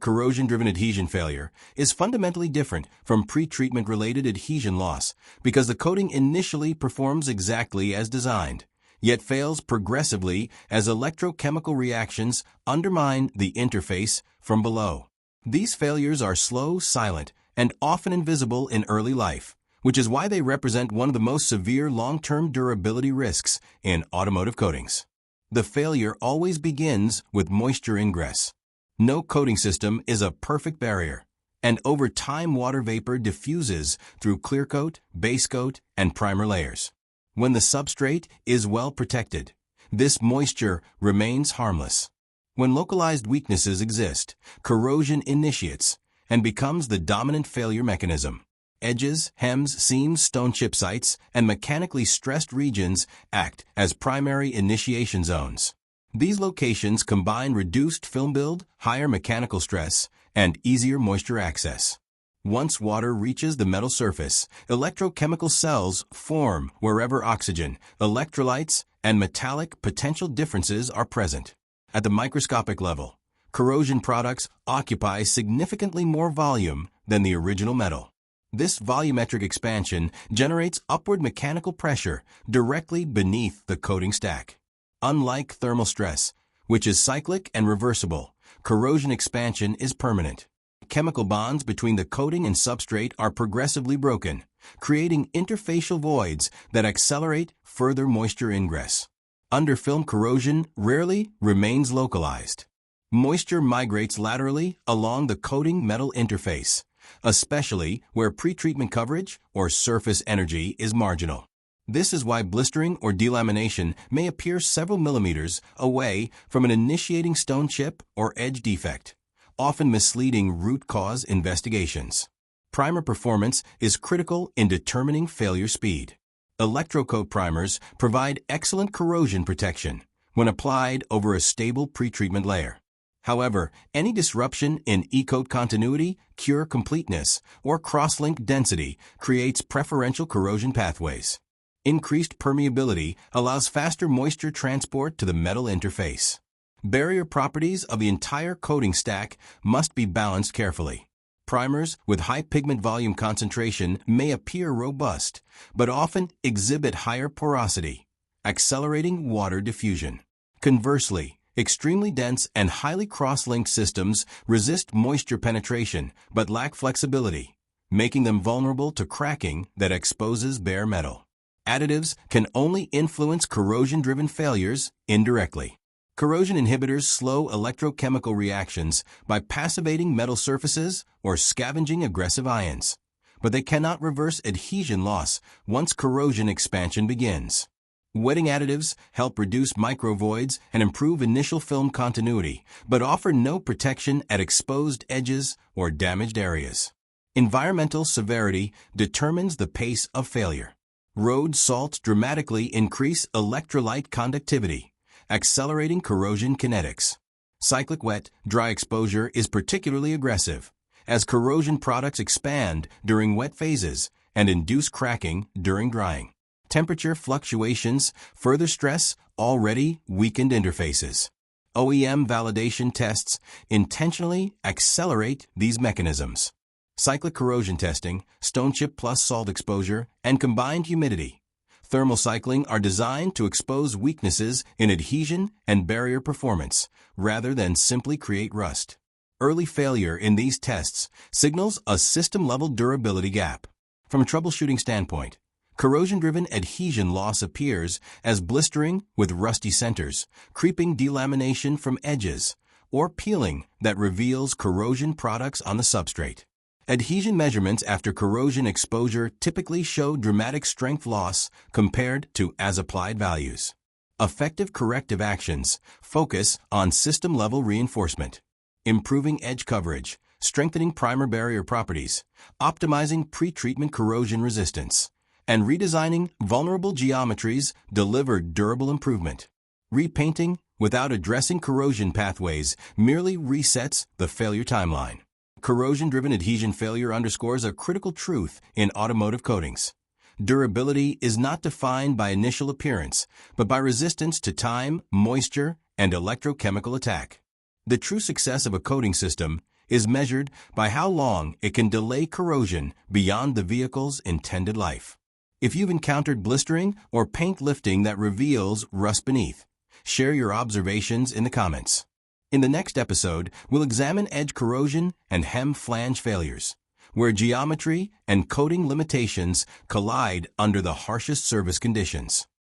Corrosion-driven adhesion failure is fundamentally different from pretreatment-related adhesion loss because the coating initially performs exactly as designed, yet fails progressively as electrochemical reactions undermine the interface from below. These failures are slow, silent, and often invisible in early life, which is why they represent one of the most severe long-term durability risks in automotive coatings. The failure always begins with moisture ingress. No coating system is a perfect barrier, and over time water vapor diffuses through clear coat, base coat, and primer layers. When the substrate is well protected, this moisture remains harmless. When localized weaknesses exist, corrosion initiates and becomes the dominant failure mechanism. Edges, hems, seams, stone chip sites, and mechanically stressed regions act as primary initiation zones. These locations combine reduced film build, higher mechanical stress, and easier moisture access. Once water reaches the metal surface, electrochemical cells form wherever oxygen, electrolytes, and metallic potential differences are present. At the microscopic level, corrosion products occupy significantly more volume than the original metal. This volumetric expansion generates upward mechanical pressure directly beneath the coating stack. Unlike thermal stress, which is cyclic and reversible, corrosion expansion is permanent. Chemical bonds between the coating and substrate are progressively broken, creating interfacial voids that accelerate further moisture ingress. Underfilm corrosion rarely remains localized. Moisture migrates laterally along the coating metal interface, especially where pretreatment coverage or surface energy is marginal. This is why blistering or delamination may appear several millimeters away from an initiating stone chip or edge defect, often misleading root cause investigations. Primer performance is critical in determining failure speed. Electrocoat primers provide excellent corrosion protection when applied over a stable pretreatment layer. However, any disruption in e-coat continuity, cure completeness, or crosslink density creates preferential corrosion pathways. Increased permeability allows faster moisture transport to the metal interface. Barrier properties of the entire coating stack must be balanced carefully. Primers with high pigment volume concentration may appear robust, but often exhibit higher porosity, accelerating water diffusion. Conversely, extremely dense and highly cross-linked systems resist moisture penetration but lack flexibility, making them vulnerable to cracking that exposes bare metal. Additives can only influence corrosion-driven failures indirectly. Corrosion inhibitors slow electrochemical reactions by passivating metal surfaces or scavenging aggressive ions, but they cannot reverse adhesion loss once corrosion expansion begins. Wetting additives help reduce microvoids and improve initial film continuity, but offer no protection at exposed edges or damaged areas. Environmental severity determines the pace of failure. Road salts dramatically increase electrolyte conductivity, accelerating corrosion kinetics. Cyclic wet, dry exposure is particularly aggressive, as corrosion products expand during wet phases and induce cracking during drying. Temperature fluctuations further stress already weakened interfaces. OEM validation tests intentionally accelerate these mechanisms. Cyclic corrosion testing, stone chip plus salt exposure, and combined humidity. Thermal cycling are designed to expose weaknesses in adhesion and barrier performance, rather than simply create rust. Early failure in these tests signals a system-level durability gap. From a troubleshooting standpoint, corrosion-driven adhesion loss appears as blistering with rusty centers, creeping delamination from edges, or peeling that reveals corrosion products on the substrate. Adhesion measurements after corrosion exposure typically show dramatic strength loss compared to as-applied values. Effective corrective actions focus on system-level reinforcement, improving edge coverage, strengthening primer barrier properties, optimizing pretreatment corrosion resistance, and redesigning vulnerable geometries deliver durable improvement. Repainting without addressing corrosion pathways merely resets the failure timeline. Corrosion-driven adhesion failure underscores a critical truth in automotive coatings. Durability is not defined by initial appearance, but by resistance to time, moisture, and electrochemical attack. The true success of a coating system is measured by how long it can delay corrosion beyond the vehicle's intended life. If you've encountered blistering or paint lifting that reveals rust beneath, share your observations in the comments. In the next episode, we'll examine edge corrosion and hem flange failures, where geometry and coating limitations collide under the harshest service conditions.